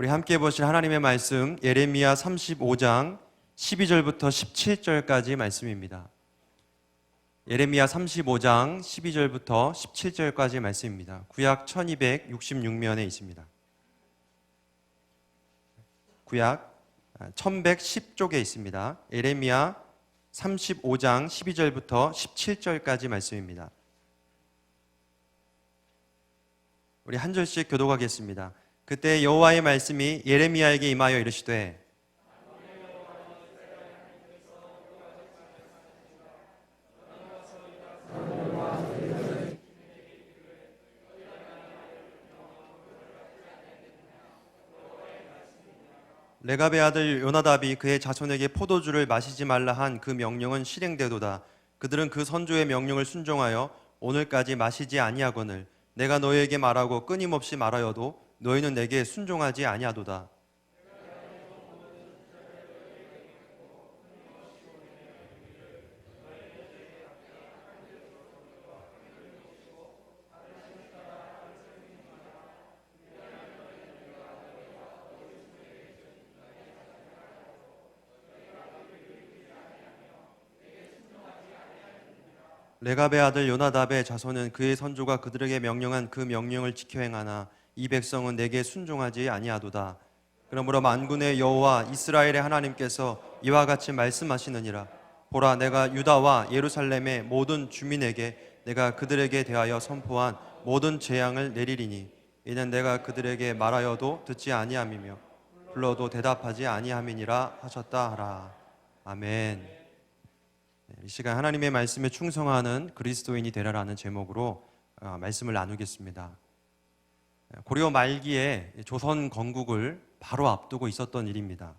우리 함께 보실 하나님의 말씀 예레미야 35장 12절부터 17절까지 말씀입니다. 예레미야 35장 12절부터 17절까지 말씀입니다. 구약 1266면에 있습니다. 구약 1110쪽에 있습니다. 예레미야 35장 12절부터 17절까지 말씀입니다. 우리 한 절씩 교독하겠습니다. 그때 여호와의 말씀이 예레미야에게 임하여 이르시되 레갑의 아들 요나답이 그의 자손에게 포도주를 마시지 말라 한 그 명령은 실행되도다. 그들은 그 선조의 명령을 순종하여 오늘까지 마시지 아니하거늘 내가 너희에게 말하고 끊임없이 말하여도 너희는 내게 순종하지 아니하도다. 레갑의 아들 요나답의 자손은 그의 선조가 그들에게 명령한 그 명령을 지켜 행하나 이 백성은 내게 순종하지 아니하도다. 그러므로 만군의 여호와 이스라엘의 하나님께서 이와 같이 말씀하시느니라. 보라, 내가 유다와 예루살렘의 모든 주민에게 내가 그들에게 대하여 선포한 모든 재앙을 내리리니 이는 내가 그들에게 말하여도 듣지 아니함이며 불러도 대답하지 아니함이니라 하셨다 하라. 아멘. 이 시간 하나님의 말씀에 충성하는 그리스도인이 되라라는 제목으로 말씀을 나누겠습니다. 고려 말기에 조선 건국을 바로 앞두고 있었던 일입니다.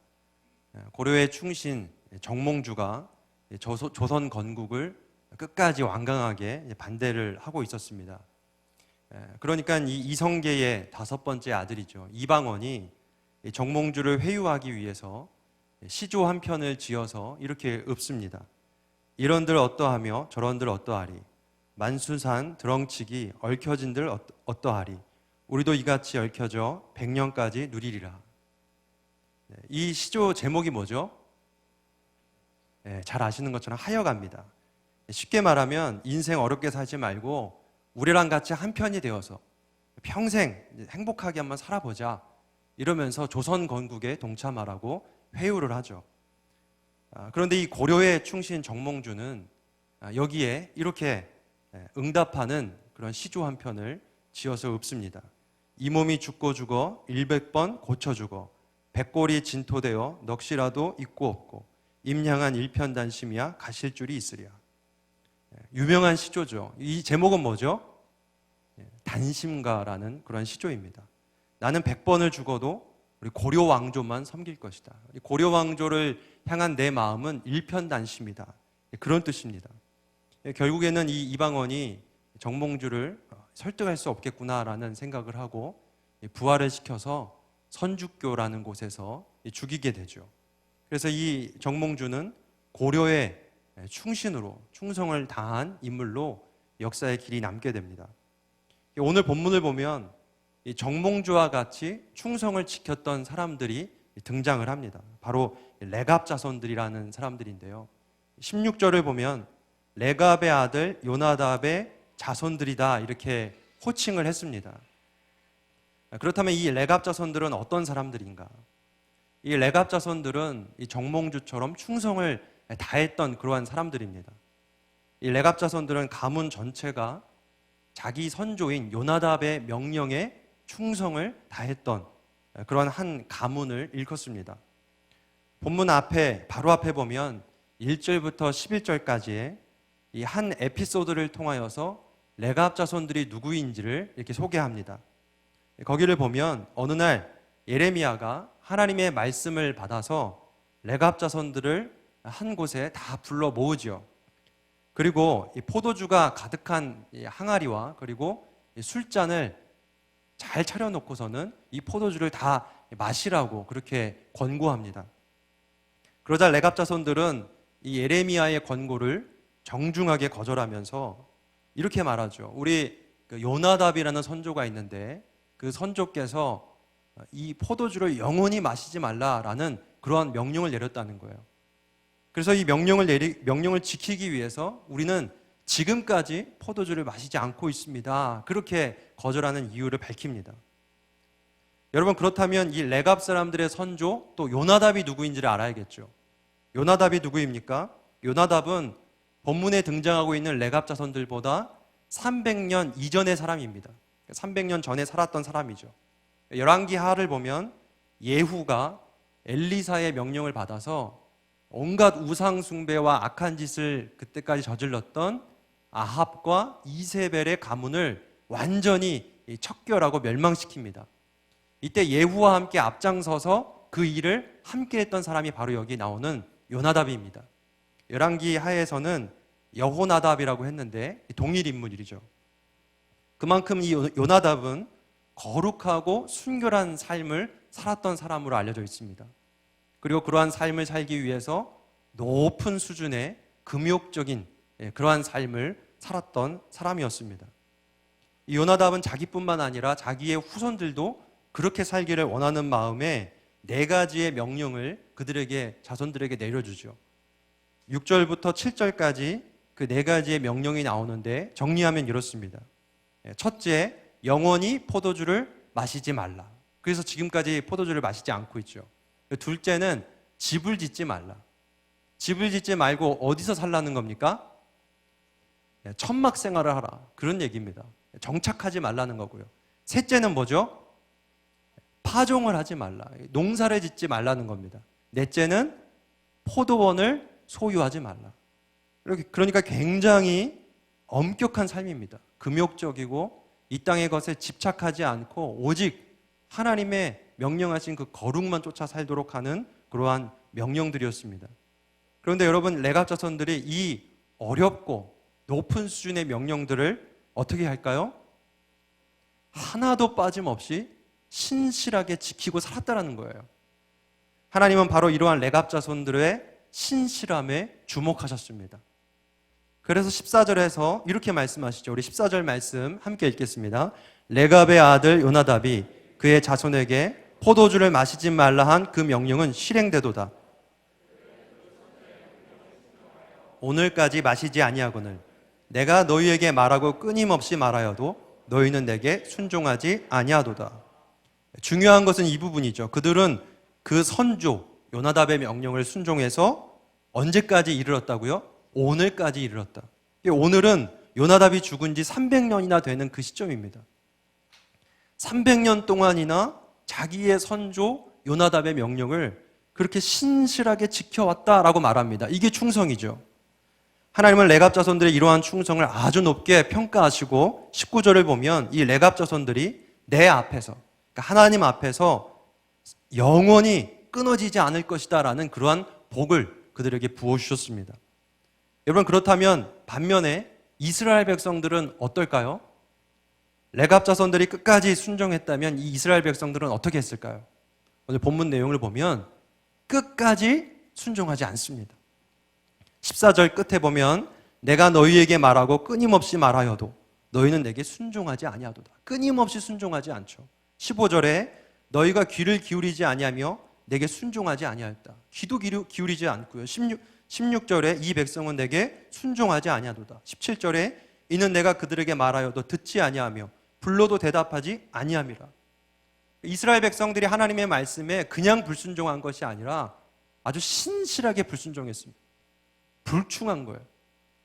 고려의 충신 정몽주가 조선 건국을 끝까지 완강하게 반대를 하고 있었습니다. 그러니까 이 이성계의 다섯 번째 아들이죠. 이방원이 정몽주를 회유하기 위해서 시조 한 편을 지어서 이렇게 읊습니다. 이런들 어떠하며 저런들 어떠하리. 만수산 드렁치기 얽혀진들 어떠하리. 우리도 이같이 얽혀져 100년까지 누리리라. 이 시조 제목이 뭐죠? 잘 아시는 것처럼 하여갑니다. 쉽게 말하면 인생 어렵게 살지 말고 우리랑 같이 한 편이 되어서 평생 행복하게 한번 살아보자. 이러면서 조선 건국에 동참하라고 회유를 하죠. 그런데 이 고려의 충신 정몽주는 여기에 이렇게 응답하는 그런 시조 한 편을 지어서 읊습니다. 이 몸이 죽고 죽어 100번 고쳐 죽어 백골이 진토되어 넋이라도 있고 없고 임향한 일편단심이야 가실 줄이 있으랴. 유명한 시조죠. 이 제목은 뭐죠? 단심가라는 그런 시조입니다. 나는 100번을 죽어도 우리 고려 왕조만 섬길 것이다. 고려 왕조를 향한 내 마음은 일편단심이다. 그런 뜻입니다. 결국에는 이 이방원이 정몽주를 설득할 수 없겠구나라는 생각을 하고 부활을 시켜서 선주교라는 곳에서 죽이게 되죠. 그래서 이 정몽주는 고려의 충신으로 충성을 다한 인물로 역사의 길이 남게 됩니다. 오늘 본문을 보면 이 정몽주와 같이 충성을 지켰던 사람들이 등장을 합니다. 바로 레갑 자손들이라는 사람들인데요. 16절을 보면 레갑의 아들 요나답의 자손들이다 이렇게 호칭을 했습니다. 그렇다면 이 레갑 자손들은 어떤 사람들인가? 이 레갑 자손들은 이 정몽주처럼 충성을 다했던 그러한 사람들입니다. 이 레갑 자손들은 가문 전체가 자기 선조인 요나답의 명령에 충성을 다했던 그러한 한 가문을 일컫습니다. 본문 앞에 바로 앞에 보면 1절부터 11절까지의 이 한 에피소드를 통하여서 레갑 자손들이 누구인지를 이렇게 소개합니다. 거기를 보면 어느 날 예레미야가 하나님의 말씀을 받아서 레갑 자손들을 한 곳에 다 불러 모으죠. 그리고 이 포도주가 가득한 이 항아리와 그리고 이 술잔을 잘 차려놓고서는 이 포도주를 다 마시라고 그렇게 권고합니다. 그러자 레갑 자손들은 이 예레미야의 권고를 정중하게 거절하면서 이렇게 말하죠. 우리 요나답이라는 선조가 있는데 그 선조께서 이 포도주를 영원히 마시지 말라라는 그러한 명령을 내렸다는 거예요. 그래서 이 명령을 지키기 위해서 우리는 지금까지 포도주를 마시지 않고 있습니다. 그렇게 거절하는 이유를 밝힙니다. 여러분, 그렇다면 이 레갑 사람들의 선조 또 요나답이 누구인지를 알아야겠죠. 요나답이 누구입니까? 요나답은 본문에 등장하고 있는 레갑 자손들보다 300년 이전의 사람입니다. 300년 전에 살았던 사람이죠. 열왕기하를 보면 예후가 엘리사의 명령을 받아서 온갖 우상 숭배와 악한 짓을 그때까지 저질렀던 아합과 이세벨의 가문을 완전히 척결하고 멸망시킵니다. 이때 예후와 함께 앞장서서 그 일을 함께 했던 사람이 바로 여기 나오는 요나답입니다. 열왕기하에서는 여호나답이라고 했는데 동일 인물이죠. 그만큼 이 요나답은 거룩하고 순결한 삶을 살았던 사람으로 알려져 있습니다. 그리고 그러한 삶을 살기 위해서 높은 수준의 금욕적인 그러한 삶을 살았던 사람이었습니다. 이 요나답은 자기뿐만 아니라 자기의 후손들도 그렇게 살기를 원하는 마음에 4가지의 명령을 그들에게, 자손들에게 내려주죠. 6절부터 7절까지 그 4가지의 명령이 나오는데 정리하면 이렇습니다. 첫째, 영원히 포도주를 마시지 말라. 그래서 지금까지 포도주를 마시지 않고 있죠. 둘째는 집을 짓지 말라. 집을 짓지 말고 어디서 살라는 겁니까? 천막 생활을 하라. 그런 얘기입니다. 정착하지 말라는 거고요. 셋째는 뭐죠? 파종을 하지 말라. 농사를 짓지 말라는 겁니다. 넷째는 포도원을 소유하지 말라. 그러니까 굉장히 엄격한 삶입니다. 금욕적이고 이 땅의 것에 집착하지 않고 오직 하나님의 명령하신 그 거룩만 쫓아 살도록 하는 그러한 명령들이었습니다. 그런데 여러분, 레갑 자손들이 이 어렵고 높은 수준의 명령들을 어떻게 할까요? 하나도 빠짐없이 신실하게 지키고 살았다는 거예요. 하나님은 바로 이러한 레갑 자손들의 신실함에 주목하셨습니다. 그래서 14절에서 이렇게 말씀하시죠. 우리 14절 말씀 함께 읽겠습니다. 레갑의 아들 요나답이 그의 자손에게 포도주를 마시지 말라 한 그 명령은 실행되도다. 오늘까지 마시지 아니하거늘 내가 너희에게 말하고 끊임없이 말하여도 너희는 내게 순종하지 아니하도다. 중요한 것은 이 부분이죠. 그들은 그 선조 요나답의 명령을 순종해서 언제까지 이르렀다고요? 오늘까지 이르렀다. 오늘은 요나답이 죽은 지 300년이나 되는 그 시점입니다. 300년 동안이나 자기의 선조 요나답의 명령을 그렇게 신실하게 지켜왔다라고 말합니다. 이게 충성이죠. 하나님은 레갑 자손들의 이러한 충성을 아주 높게 평가하시고 19절을 보면 이 레갑 자손들이 내 앞에서, 그러니까 하나님 앞에서 영원히 끊어지지 않을 것이다 라는 그러한 복을 그들에게 부어주셨습니다. 여러분, 그렇다면 반면에 이스라엘 백성들은 어떨까요? 레갑 자손들이 끝까지 순종했다면 이 이스라엘 백성들은 어떻게 했을까요? 오늘 본문 내용을 보면 끝까지 순종하지 않습니다. 14절 끝에 보면 내가 너희에게 말하고 끊임없이 말하여도 너희는 내게 순종하지 아니하도다. 끊임없이 순종하지 않죠. 15절에 너희가 귀를 기울이지 아니하며 내게 순종하지 아니하였다. 귀도 기울이지 않고요. 16절에 이 백성은 내게 순종하지 아니하도다. 17절에 이는 내가 그들에게 말하여도 듣지 아니하며 불러도 대답하지 아니함이라. 이스라엘 백성들이 하나님의 말씀에 그냥 불순종한 것이 아니라 아주 신실하게 불순종했습니다. 불충한 거예요.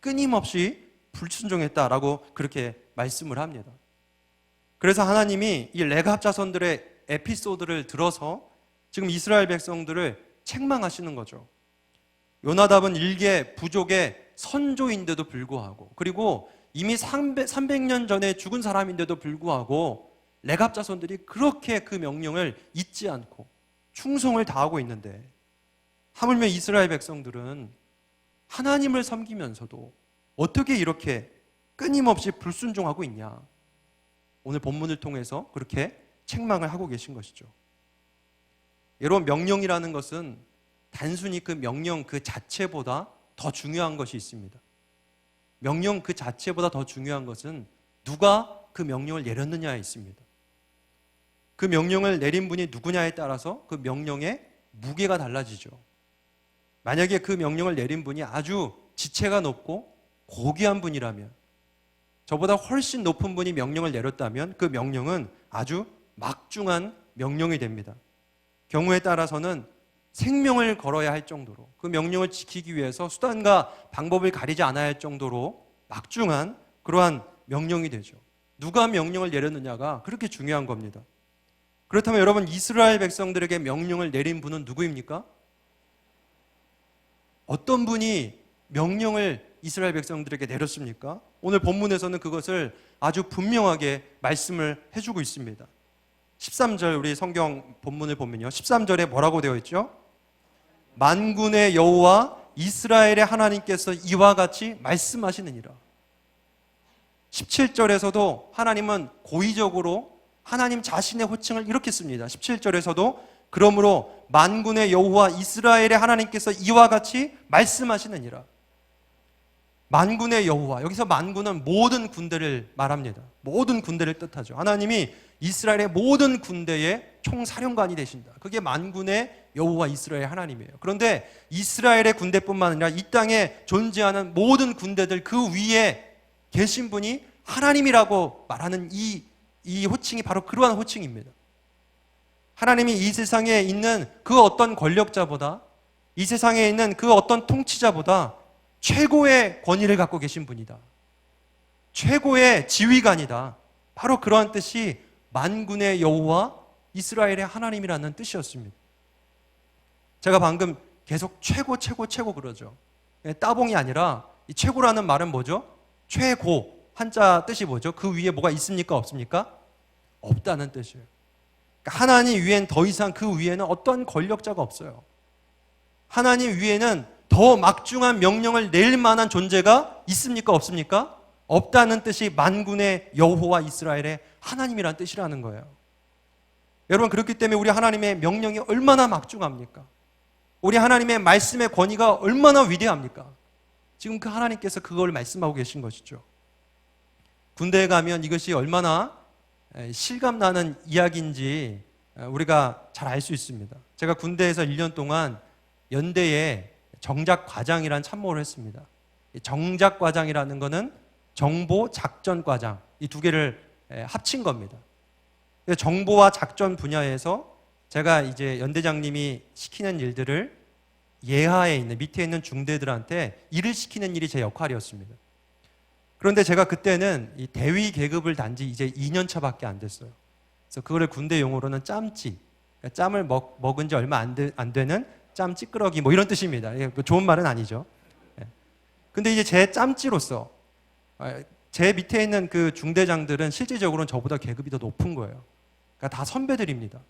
끊임없이 불순종했다라고 그렇게 말씀을 합니다. 그래서 하나님이 이 레갑 자손들의 에피소드를 들어서 지금 이스라엘 백성들을 책망하시는 거죠. 요나답은 일개 부족의 선조인데도 불구하고, 그리고 이미 300년 전에 죽은 사람인데도 불구하고 레갑 자손들이 그렇게 그 명령을 잊지 않고 충성을 다하고 있는데, 하물며 이스라엘 백성들은 하나님을 섬기면서도 어떻게 이렇게 끊임없이 불순종하고 있냐. 오늘 본문을 통해서 그렇게 책망을 하고 계신 것이죠. 여러분, 명령이라는 것은 단순히 그 명령 그 자체보다 더 중요한 것이 있습니다. 명령 그 자체보다 더 중요한 것은 누가 그 명령을 내렸느냐에 있습니다. 그 명령을 내린 분이 누구냐에 따라서 그 명령의 무게가 달라지죠. 만약에 그 명령을 내린 분이 아주 지체가 높고 고귀한 분이라면, 저보다 훨씬 높은 분이 명령을 내렸다면 그 명령은 아주 막중한 명령이 됩니다. 경우에 따라서는 생명을 걸어야 할 정도로, 그 명령을 지키기 위해서 수단과 방법을 가리지 않아야 할 정도로 막중한 그러한 명령이 되죠. 누가 명령을 내렸느냐가 그렇게 중요한 겁니다. 그렇다면 여러분, 이스라엘 백성들에게 명령을 내린 분은 누구입니까? 어떤 분이 명령을 이스라엘 백성들에게 내렸습니까? 오늘 본문에서는 그것을 아주 분명하게 말씀을 해주고 있습니다. 13절, 우리 성경 본문을 보면요, 13절에 뭐라고 되어 있죠? 만군의 여호와 이스라엘의 하나님께서 이와 같이 말씀하시느니라. 17절에서도 하나님은 고의적으로 하나님 자신의 호칭을 이렇게 씁니다. 17절에서도 그러므로 만군의 여호와 이스라엘의 하나님께서 이와 같이 말씀하시느니라. 만군의 여호와, 여기서 만군은 모든 군대를 말합니다. 모든 군대를 뜻하죠. 하나님이 이스라엘의 모든 군대의 총사령관이 되신다. 그게 만군의 여호와 이스라엘 하나님이에요. 그런데 이스라엘의 군대뿐만 아니라 이 땅에 존재하는 모든 군대들 그 위에 계신 분이 하나님이라고 말하는 이 호칭이 바로 그러한 호칭입니다. 하나님이 이 세상에 있는 그 어떤 권력자보다, 이 세상에 있는 그 어떤 통치자보다 최고의 권위를 갖고 계신 분이다. 최고의 지휘관이다. 바로 그러한 뜻이 만군의 여호와 이스라엘의 하나님이라는 뜻이었습니다. 제가 방금 계속 최고 그러죠. 따봉이 아니라 이 최고라는 말은 뭐죠? 최고, 한자 뜻이 뭐죠? 그 위에 뭐가 있습니까? 없습니까? 없다는 뜻이에요. 그러니까 하나님 위엔 더 이상 그 위에는 어떠한 권력자가 없어요. 하나님 위에는 더 막중한 명령을 내릴 만한 존재가 있습니까? 없습니까? 없다는 뜻이 만군의 여호와 이스라엘의 하나님이라는 뜻이라는 거예요. 여러분, 그렇기 때문에 우리 하나님의 명령이 얼마나 막중합니까? 우리 하나님의 말씀의 권위가 얼마나 위대합니까? 지금 그 하나님께서 그걸 말씀하고 계신 것이죠. 군대에 가면 이것이 얼마나 실감나는 이야기인지 우리가 잘 알 수 있습니다. 제가 군대에서 1년 동안 연대에 정작과장이라는 참모를 했습니다. 정작과장이라는 것은 정보작전과장, 이 두 개를 합친 겁니다. 정보와 작전 분야에서 제가 이제 연대장님이 시키는 일들을 예하에 있는, 밑에 있는 중대들한테 일을 시키는 일이 제 역할이었습니다. 그런데 제가 그때는 이 대위 계급을 단 지 이제 2년 차밖에 안 됐어요. 그래서 그거를 군대 용어로는 짬찌, 그러니까 짬을 먹은 지 얼마 안 되는 짬 찌끄러기, 뭐 이런 뜻입니다. 좋은 말은 아니죠. 근데 이제 제 짬찌로서 제 밑에 있는 그 중대장들은 실질적으로는 저보다 계급이 더 높은 거예요. 그러니까 다 선배들입니다.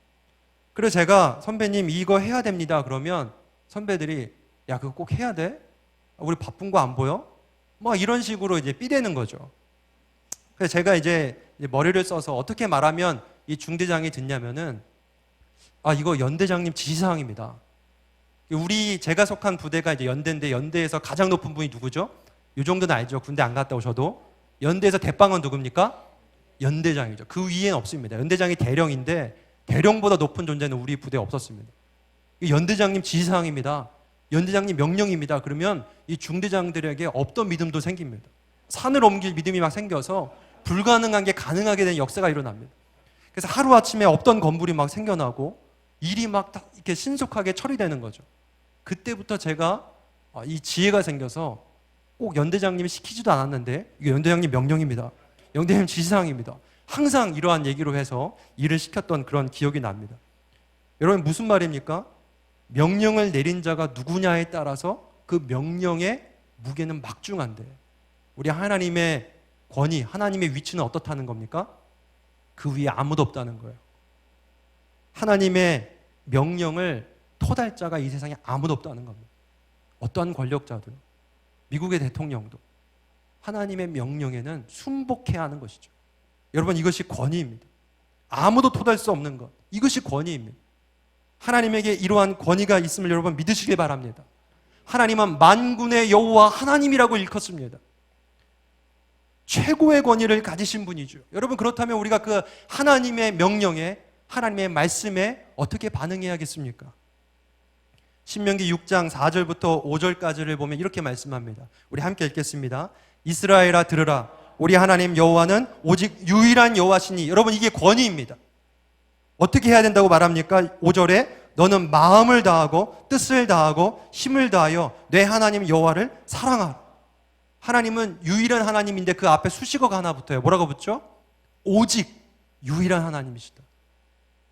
그래서 제가 선배님 이거 해야 됩니다. 그러면 선배들이 야, 그거 꼭 해야 돼? 우리 바쁜 거 안 보여? 뭐 이런 식으로 이제 삐대는 거죠. 그래서 제가 이제 머리를 써서 어떻게 말하면 이 중대장이 듣냐면은, 아, 이거 연대장님 지시사항입니다. 제가 속한 부대가 이제 연대인데, 연대에서 가장 높은 분이 누구죠? 이 정도는 알죠. 군대 안 갔다 오셔도. 연대에서 대빵은 누굽니까? 연대장이죠. 그 위에는 없습니다. 연대장이 대령인데 대령보다 높은 존재는 우리 부대에 없었습니다. 연대장님 지시사항입니다. 연대장님 명령입니다. 그러면 이 중대장들에게 없던 믿음도 생깁니다. 산을 옮길 믿음이 막 생겨서 불가능한 게 가능하게 된 역사가 일어납니다. 그래서 하루아침에 없던 건물이 막 생겨나고 일이 막 이렇게 신속하게 처리되는 거죠. 그때부터 제가 이 지혜가 생겨서 꼭 연대장님이 시키지도 않았는데 이게 연대장님 명령입니다. 연대장님 지시사항입니다. 항상 이러한 얘기로 해서 일을 시켰던 그런 기억이 납니다. 여러분, 무슨 말입니까? 명령을 내린 자가 누구냐에 따라서 그 명령의 무게는 막중한데, 우리 하나님의 권위, 하나님의 위치는 어떻다는 겁니까? 그 위에 아무도 없다는 거예요. 하나님의 명령을 토달 자가 이 세상에 아무도 없다는 겁니다. 어떠한 권력자도, 미국의 대통령도 하나님의 명령에는 순복해야 하는 것이죠. 여러분, 이것이 권위입니다. 아무도 토달 수 없는 것, 이것이 권위입니다. 하나님에게 이러한 권위가 있음을 여러분 믿으시길 바랍니다. 하나님은 만군의 여호와 하나님이라고 일컫습니다. 최고의 권위를 가지신 분이죠. 여러분, 그렇다면 우리가 그 하나님의 명령에 하나님의 말씀에 어떻게 반응해야겠습니까? 신명기 6장 4절부터 5절까지를 보면 이렇게 말씀합니다. 우리 함께 읽겠습니다. 이스라엘아 들으라. 우리 하나님 여호와는 오직 유일한 여호와시니. 여러분, 이게 권위입니다. 어떻게 해야 된다고 말합니까? 5절에 너는 마음을 다하고 뜻을 다하고 힘을 다하여 내 하나님 여호와를 사랑하라. 하나님은 유일한 하나님인데 그 앞에 수식어가 하나 붙어요. 뭐라고 붙죠? 오직 유일한 하나님이시다.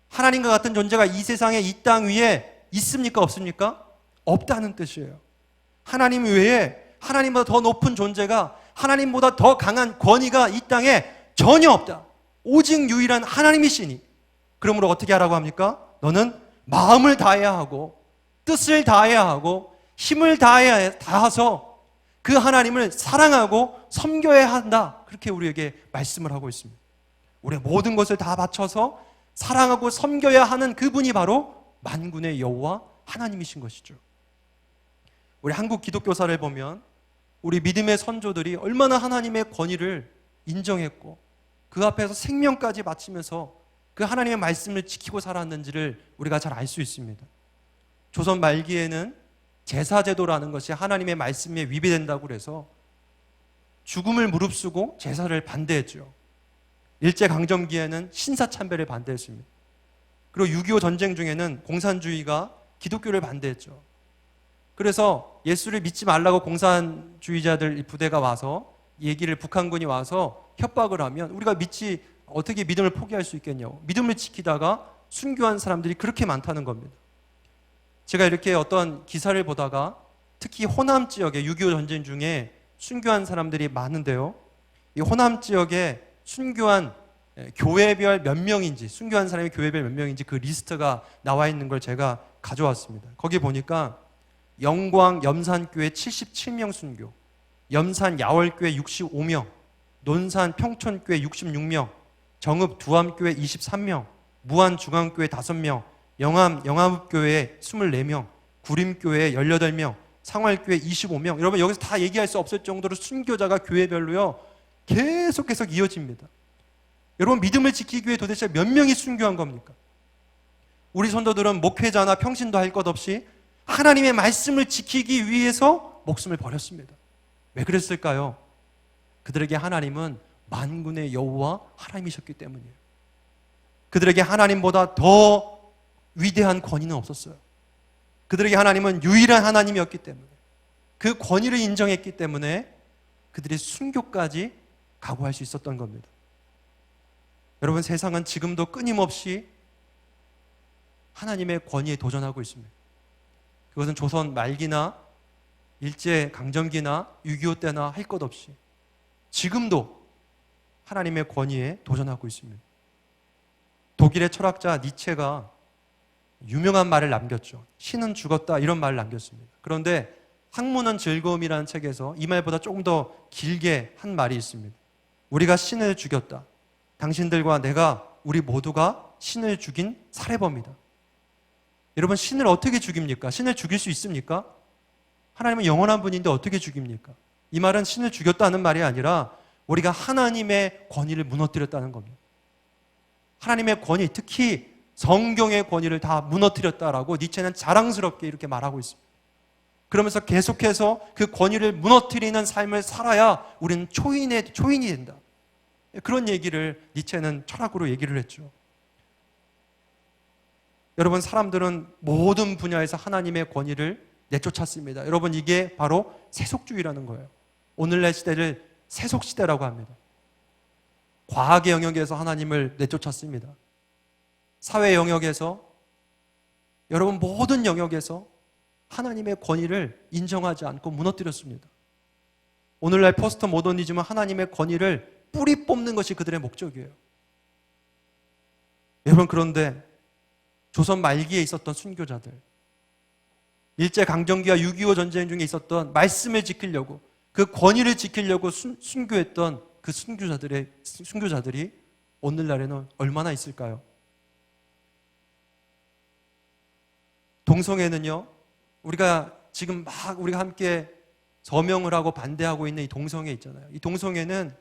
하나님과 같은 존재가 이 세상에 이 땅 위에 있습니까? 없습니까? 없다는 뜻이에요. 하나님 외에 하나님보다 더 높은 존재가, 하나님보다 더 강한 권위가 이 땅에 전혀 없다. 오직 유일한 하나님이시니. 그러므로 어떻게 하라고 합니까? 너는 마음을 다해야 하고 뜻을 다해야 하고 힘을 다해서 그 하나님을 사랑하고 섬겨야 한다. 그렇게 우리에게 말씀을 하고 있습니다. 우리의 모든 것을 다 바쳐서 사랑하고 섬겨야 하는 그분이 바로 만군의 여호와 하나님이신 것이죠. 우리 한국 기독교사를 보면 우리 믿음의 선조들이 얼마나 하나님의 권위를 인정했고 그 앞에서 생명까지 바치면서 그 하나님의 말씀을 지키고 살았는지를 우리가 잘 알 수 있습니다. 조선 말기에는 제사제도라는 것이 하나님의 말씀에 위배된다고 해서 죽음을 무릅쓰고 제사를 반대했죠. 일제강점기에는 신사참배를 반대했습니다. 그리고 6.25 전쟁 중에는 공산주의가 기독교를 반대했죠. 그래서 예수를 믿지 말라고 공산주의자들 부대가 와서 얘기를, 북한군이 와서 협박을 하면 우리가 어떻게 믿음을 포기할 수 있겠냐고. 믿음을 지키다가 순교한 사람들이 그렇게 많다는 겁니다. 제가 이렇게 어떤 기사를 보다가 특히 호남 지역에 6.25 전쟁 중에 순교한 사람들이 많은데요. 이 호남 지역에 순교한 교회별 몇 명인지, 순교한 사람이 교회별 몇 명인지 그 리스트가 나와 있는 걸 제가 가져왔습니다. 거기 보니까 영광 염산교회 77명 순교, 염산 야월교회 65명, 논산 평촌교회 66명, 정읍 두암교회 23명, 무안 중앙교회 5명, 영암읍교회 24명, 구림교회 18명, 상활교회 25명. 여러분, 여기서 다 얘기할 수 없을 정도로 순교자가 교회별로요 계속 이어집니다. 여러분, 믿음을 지키기 위해 도대체 몇 명이 순교한 겁니까? 우리 선도들은 목회자나 평신도 할 것 없이 하나님의 말씀을 지키기 위해서 목숨을 버렸습니다. 왜 그랬을까요? 그들에게 하나님은 만군의 여호와 하나님이셨기 때문이에요. 그들에게 하나님보다 더 위대한 권위는 없었어요. 그들에게 하나님은 유일한 하나님이었기 때문에, 그 권위를 인정했기 때문에 그들이 순교까지 각오할 수 있었던 겁니다. 여러분, 세상은 지금도 끊임없이 하나님의 권위에 도전하고 있습니다. 그것은 조선 말기나 일제 강점기나 6.25 때나 할 것 없이 지금도 하나님의 권위에 도전하고 있습니다. 독일의 철학자 니체가 유명한 말을 남겼죠. 신은 죽었다, 이런 말을 남겼습니다. 그런데 학문은 즐거움이라는 책에서 이 말보다 조금 더 길게 한 말이 있습니다. 우리가 신을 죽였다. 당신들과 내가, 우리 모두가 신을 죽인 살해범이다. 여러분, 신을 어떻게 죽입니까? 신을 죽일 수 있습니까? 하나님은 영원한 분인데 어떻게 죽입니까? 이 말은 신을 죽였다는 말이 아니라 우리가 하나님의 권위를 무너뜨렸다는 겁니다. 하나님의 권위, 특히 성경의 권위를 다 무너뜨렸다라고 니체는 자랑스럽게 이렇게 말하고 있습니다. 그러면서 계속해서 그 권위를 무너뜨리는 삶을 살아야 우리는 초인이 된다. 그런 얘기를 니체는 철학으로 얘기를 했죠. 여러분, 사람들은 모든 분야에서 하나님의 권위를 내쫓았습니다. 여러분, 이게 바로 세속주의라는 거예요. 오늘날 시대를 세속시대라고 합니다. 과학의 영역에서 하나님을 내쫓았습니다. 사회 영역에서, 여러분 모든 영역에서 하나님의 권위를 인정하지 않고 무너뜨렸습니다. 오늘날 포스트 모더니즘은 하나님의 권위를 뿌리 뽑는 것이 그들의 목적이에요. 여러분, 그런데 조선 말기에 있었던 순교자들, 일제강점기와 6.25 전쟁 중에 있었던 말씀을 지키려고, 그 권위를 지키려고 순교했던 그 순교자들이 오늘날에는 얼마나 있을까요? 동성애는요, 우리가 지금 우리가 함께 저명을 하고 반대하고 있는 이 동성애 있잖아요. 이 동성애는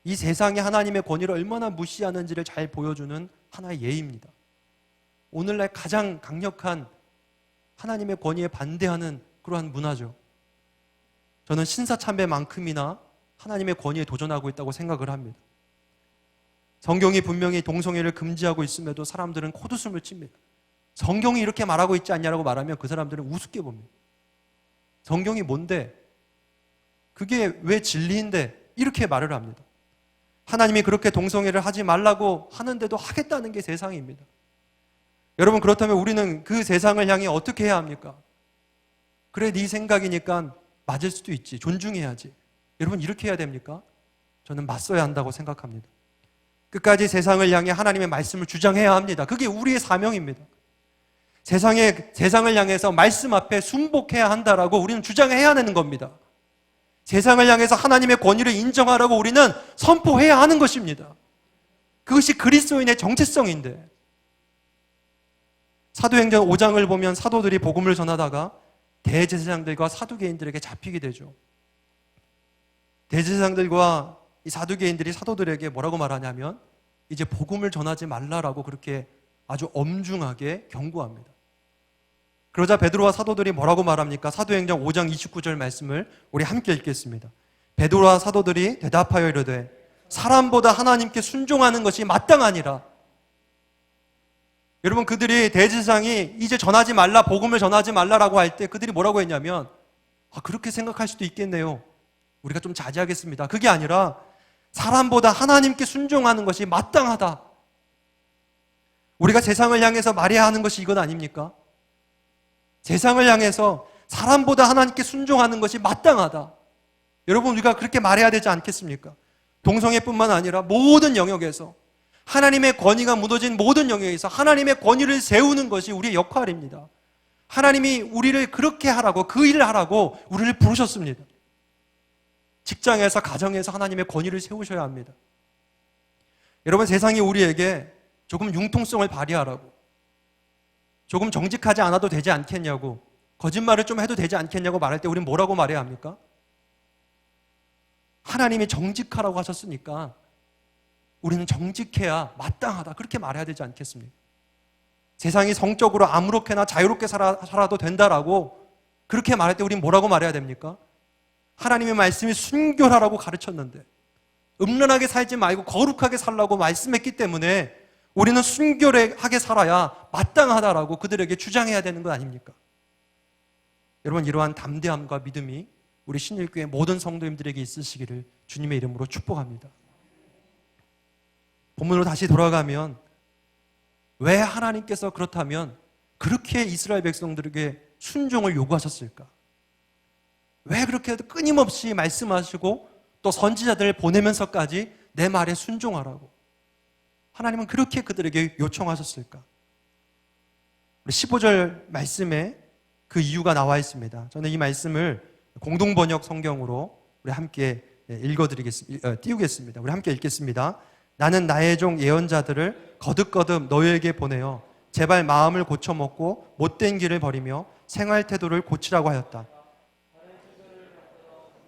이 세상에 하나님의 권위를 얼마나 무시하는지를 잘 보여주는 하나의 예입니다. 오늘날 가장 강력한 하나님의 권위에 반대하는 그러한 문화죠. 저는 신사참배만큼이나 하나님의 권위에 도전하고 있다고 생각을 합니다. 성경이 분명히 동성애를 금지하고 있음에도 사람들은 코웃음을 칩니다. 성경이 이렇게 말하고 있지 않냐라고 말하면 그 사람들은 우습게 봅니다. 성경이 뭔데? 그게 왜 진리인데? 이렇게 말을 합니다. 하나님이 그렇게 동성애를 하지 말라고 하는데도 하겠다는 게 세상입니다. 여러분, 그렇다면 우리는 그 세상을 향해 어떻게 해야 합니까? 그래, 네 생각이니까 맞을 수도 있지. 존중해야지. 여러분, 이렇게 해야 됩니까? 저는 맞서야 한다고 생각합니다. 끝까지 세상을 향해 하나님의 말씀을 주장해야 합니다. 그게 우리의 사명입니다. 세상을 향해서 말씀 앞에 순복해야 한다라고 우리는 주장해야 하는 겁니다. 세상을 향해서 하나님의 권위를 인정하라고 우리는 선포해야 하는 것입니다. 그것이 그리스도인의 정체성인데, 사도행전 5장을 보면 사도들이 복음을 전하다가 대제사장들과 사두개인들에게 잡히게 되죠. 대제사장들과 이 사두개인들이 사도들에게 뭐라고 말하냐면 이제 복음을 전하지 말라라고 그렇게 아주 엄중하게 경고합니다. 그러자 베드로와 사도들이 뭐라고 말합니까? 사도행전 5장 29절 말씀을 우리 함께 읽겠습니다. 베드로와 사도들이 대답하여 이르되 사람보다 하나님께 순종하는 것이 마땅하니라. 여러분, 그들이 대제사장이 이제 전하지 말라, 복음을 전하지 말라라고 할 때 그들이 뭐라고 했냐면 그렇게 생각할 수도 있겠네요. 우리가 좀 자제하겠습니다. 그게 아니라 사람보다 하나님께 순종하는 것이 마땅하다. 우리가 세상을 향해서 말해야 하는 것이 이건 아닙니까? 세상을 향해서 사람보다 하나님께 순종하는 것이 마땅하다. 여러분, 우리가 그렇게 말해야 되지 않겠습니까? 동성애뿐만 아니라 모든 영역에서 하나님의 권위가 무너진 모든 영역에서 하나님의 권위를 세우는 것이 우리의 역할입니다. 하나님이 우리를 그렇게 하라고, 그 일을 하라고 우리를 부르셨습니다. 직장에서, 가정에서 하나님의 권위를 세우셔야 합니다. 여러분, 세상이 우리에게 조금 융통성을 발휘하라고, 조금 정직하지 않아도 되지 않겠냐고, 거짓말을 좀 해도 되지 않겠냐고 말할 때 우리는 뭐라고 말해야 합니까? 하나님이 정직하라고 하셨으니까 우리는 정직해야 마땅하다, 그렇게 말해야 되지 않겠습니까? 세상이 성적으로 아무렇게나 자유롭게 살아도 된다라고 그렇게 말할 때 우리는 뭐라고 말해야 됩니까? 하나님의 말씀이 순결하라고 가르쳤는데 음란하게 살지 말고 거룩하게 살라고 말씀했기 때문에 우리는 순결하게 살아야 마땅하다라고 그들에게 주장해야 되는 것 아닙니까? 여러분, 이러한 담대함과 믿음이 우리 신일교회 모든 성도님들에게 있으시기를 주님의 이름으로 축복합니다. 본문으로 다시 돌아가면 왜 하나님께서 그렇다면 그렇게 이스라엘 백성들에게 순종을 요구하셨을까? 왜 그렇게 끊임없이 말씀하시고 또 선지자들을 보내면서까지 내 말에 순종하라고 하나님은 그렇게 그들에게 요청하셨을까? 우리 15절 말씀에 그 이유가 나와 있습니다. 저는 이 말씀을 공동번역 성경으로 우리 함께 띄우겠습니다. 우리 함께 읽겠습니다. 나는 나의 종 예언자들을 거듭거듭 너희에게 보내어 제발 마음을 고쳐먹고 못된 길을 버리며 생활 태도를 고치라고 하였다.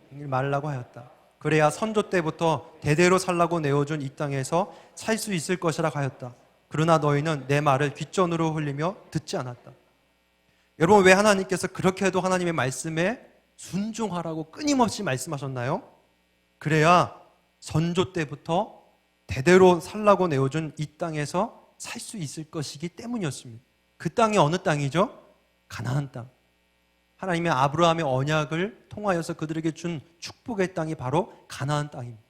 말라고 하였다. 그래야 선조 때부터 대대로 살라고 내어준 이 땅에서 살 수 있을 것이라 하였다. 그러나 너희는 내 말을 귓전으로 흘리며 듣지 않았다. 여러분, 왜 하나님께서 그렇게 해도 하나님의 말씀에 순종하라고 끊임없이 말씀하셨나요? 그래야 선조 때부터 대대로 살라고 내어준 이 땅에서 살 수 있을 것이기 때문이었습니다. 그 땅이 어느 땅이죠? 가나안 땅. 하나님의 아브라함의 언약을 통하여서 그들에게 준 축복의 땅이 바로 가나안 땅입니다.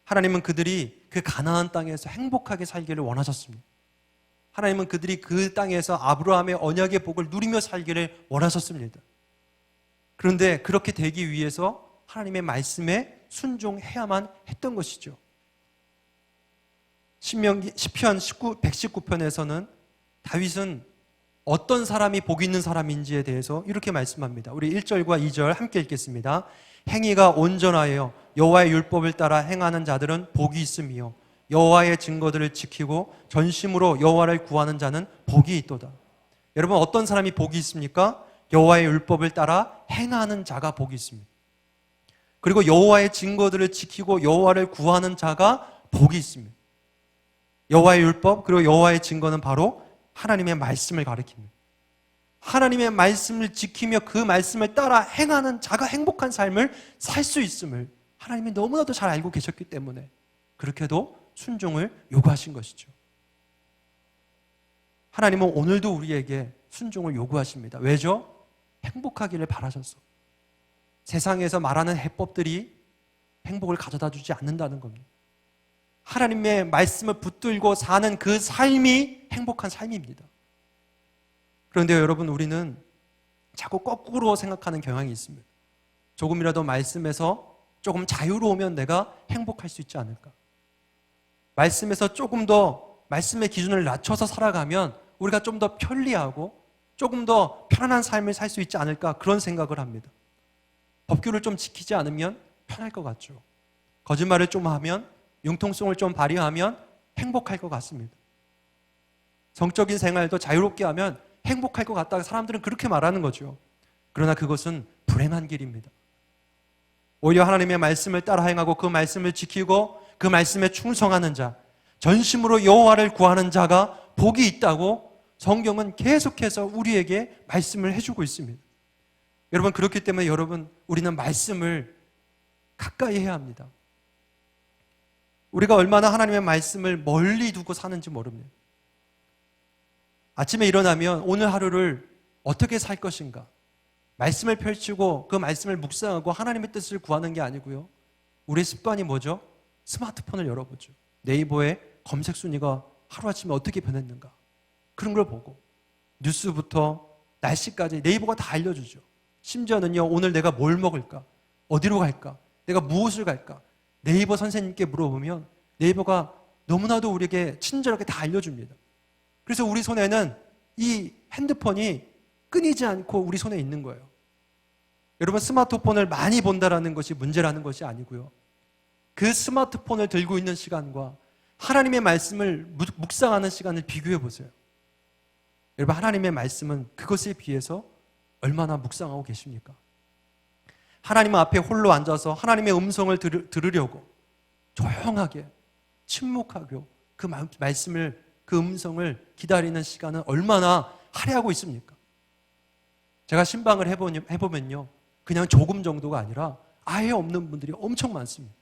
하나님은 그들이 그 가나안 땅에서 행복하게 살기를 원하셨습니다. 하나님은 그들이 그 땅에서 아브라함의 언약의 복을 누리며 살기를 원하셨습니다. 그런데 그렇게 되기 위해서 하나님의 말씀에 순종해야만 했던 것이죠. 시편 119편에서는 다윗은 어떤 사람이 복 있는 사람인지에 대해서 이렇게 말씀합니다. 우리 1절과 2절 함께 읽겠습니다. 행위가 온전하여 여호와의 율법을 따라 행하는 자들은 복이 있으며 여호와의 증거들을 지키고 전심으로 여호와를 구하는 자는 복이 있도다. 여러분, 어떤 사람이 복이 있습니까? 여호와의 율법을 따라 행하는 자가 복이 있습니다. 그리고 여호와의 증거들을 지키고 여호와를 구하는 자가 복이 있습니다. 여호와의 율법 그리고 여호와의 증거는 바로 하나님의 말씀을 가리킵니다. 하나님의 말씀을 지키며 그 말씀을 따라 행하는 자가 행복한 삶을 살 수 있음을 하나님이 너무나도 잘 알고 계셨기 때문에 그렇게도 순종을 요구하신 것이죠. 하나님은 오늘도 우리에게 순종을 요구하십니다. 왜죠? 행복하기를 바라셔서. 세상에서 말하는 해법들이 행복을 가져다 주지 않는다는 겁니다. 하나님의 말씀을 붙들고 사는 그 삶이 행복한 삶입니다. 그런데 여러분, 우리는 자꾸 거꾸로 생각하는 경향이 있습니다. 조금이라도 말씀에서 조금 자유로우면 내가 행복할 수 있지 않을까? 말씀에서 조금 더 말씀의 기준을 낮춰서 살아가면 우리가 좀 더 편리하고 조금 더 편안한 삶을 살 수 있지 않을까? 그런 생각을 합니다. 법규를 좀 지키지 않으면 편할 것 같죠. 거짓말을 좀 하면, 융통성을 좀 발휘하면 행복할 것 같습니다. 성적인 생활도 자유롭게 하면 행복할 것 같다고 사람들은 그렇게 말하는 거죠. 그러나 그것은 불행한 길입니다. 오히려 하나님의 말씀을 따라 행하고 그 말씀을 지키고 그 말씀에 충성하는 자, 전심으로 여호와를 구하는 자가 복이 있다고 성경은 계속해서 우리에게 말씀을 해주고 있습니다. 여러분, 그렇기 때문에 여러분, 우리는 말씀을 가까이 해야 합니다. 우리가 얼마나 하나님의 말씀을 멀리 두고 사는지 모릅니다. 아침에 일어나면 오늘 하루를 어떻게 살 것인가? 말씀을 펼치고 그 말씀을 묵상하고 하나님의 뜻을 구하는 게 아니고요. 우리의 습관이 뭐죠? 스마트폰을 열어보죠. 네이버의 검색 순위가 하루아침에 어떻게 변했는가? 그런 걸 보고 뉴스부터 날씨까지 네이버가 다 알려주죠. 심지어는요, 오늘 내가 뭘 먹을까? 어디로 갈까? 내가 무엇을 갈까? 네이버 선생님께 물어보면 네이버가 너무나도 우리에게 친절하게 다 알려줍니다. 그래서 우리 손에는 이 핸드폰이 끊이지 않고 우리 손에 있는 거예요. 여러분, 스마트폰을 많이 본다라는 것이 문제라는 것이 아니고요. 그 스마트폰을 들고 있는 시간과 하나님의 말씀을 묵상하는 시간을 비교해 보세요. 여러분, 하나님의 말씀은 그것에 비해서 얼마나 묵상하고 계십니까? 하나님 앞에 홀로 앉아서 하나님의 음성을 들으려고 조용하게 침묵하고 그 말씀을, 그 음성을 기다리는 시간은 얼마나 할애하고 있습니까? 제가 신방을 해보면요, 그냥 조금 정도가 아니라 아예 없는 분들이 엄청 많습니다.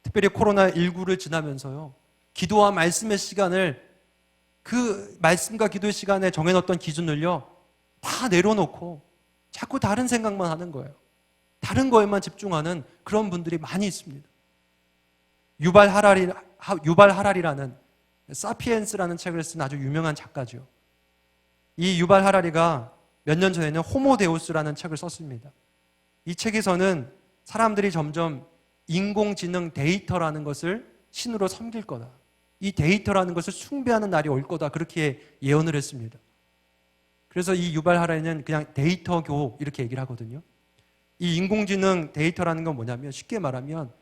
특별히 코로나19를 지나면서요, 기도와 말씀의 시간을, 그 말씀과 기도의 시간에 정해놓던 기준을요 다 내려놓고 자꾸 다른 생각만 하는 거예요. 다른 거에만 집중하는 그런 분들이 많이 있습니다. 유발 하라리라는 사피엔스라는 책을 쓴 아주 유명한 작가죠. 이 유발 하라리가 몇 년 전에는 호모데우스라는 책을 썼습니다. 이 책에서는 사람들이 점점 인공지능 데이터라는 것을 신으로 섬길 거다, 이 데이터라는 것을 숭배하는 날이 올 거다, 그렇게 예언을 했습니다. 그래서 이 유발 하라리는 그냥 데이터교 이렇게 얘기를 하거든요. 이 인공지능 데이터라는 건 뭐냐면, 쉽게 말하면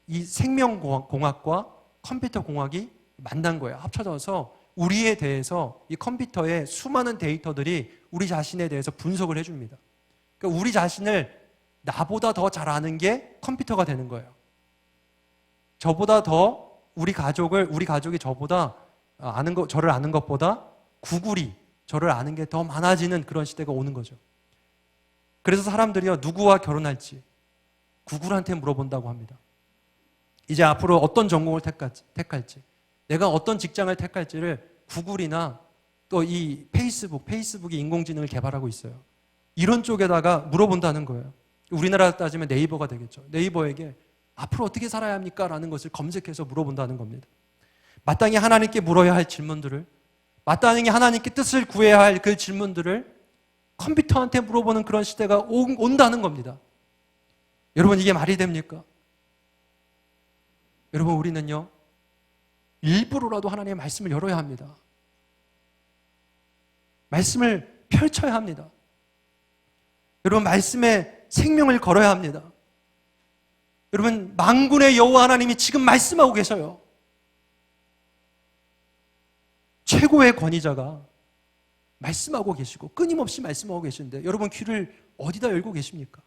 이 생명공학과 컴퓨터공학이 만난 거예요. 합쳐져서 우리에 대해서 이 컴퓨터에 수많은 데이터들이 우리 자신에 대해서 분석을 해줍니다. 그러니까 우리 자신을 나보다 더 잘 아는 게 컴퓨터가 되는 거예요. 저보다 더 우리 가족이 저보다 저를 아는 것보다 구글이 저를 아는 게 더 많아지는 그런 시대가 오는 거죠. 그래서 사람들이요, 누구와 결혼할지 구글한테 물어본다고 합니다. 이제 앞으로 어떤 전공을 택할지, 내가 어떤 직장을 택할지를 구글이나 또 이 페이스북이 인공지능을 개발하고 있어요. 이런 쪽에다가 물어본다는 거예요. 우리나라 따지면 네이버가 되겠죠. 네이버에게 앞으로 어떻게 살아야 합니까? 라는 것을 검색해서 물어본다는 겁니다. 마땅히 하나님께 물어야 할 질문들을, 마땅히 하나님께 뜻을 구해야 할 그 질문들을 컴퓨터한테 물어보는 그런 시대가 온다는 겁니다. 여러분, 이게 말이 됩니까? 여러분, 우리는요, 일부러라도 하나님의 말씀을 열어야 합니다. 말씀을 펼쳐야 합니다. 여러분, 말씀에 생명을 걸어야 합니다. 여러분, 만군의 여호와 하나님이 지금 말씀하고 계셔요. 최고의 권위자가 말씀하고 계시고 끊임없이 말씀하고 계시는데 여러분, 귀를 어디다 열고 계십니까?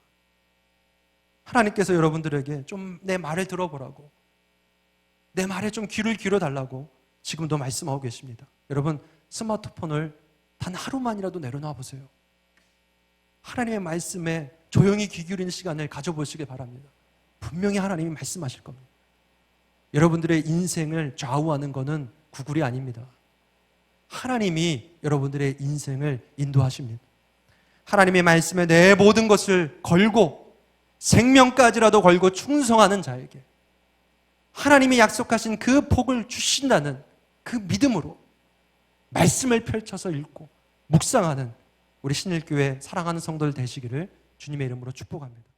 하나님께서 여러분들에게 좀 내 말을 들어보라고, 내 말에 좀 귀를 기울여 달라고 지금도 말씀하고 계십니다. 여러분, 스마트폰을 단 하루만이라도 내려놔 보세요. 하나님의 말씀에 조용히 귀 기울이는 시간을 가져보시길 바랍니다. 분명히 하나님이 말씀하실 겁니다. 여러분들의 인생을 좌우하는 것은 구글이 아닙니다. 하나님이 여러분들의 인생을 인도하십니다. 하나님의 말씀에 내 모든 것을 걸고 생명까지라도 걸고 충성하는 자에게 하나님이 약속하신 그 복을 주신다는 그 믿음으로 말씀을 펼쳐서 읽고 묵상하는 우리 신일교회 사랑하는 성도들 되시기를 주님의 이름으로 축복합니다.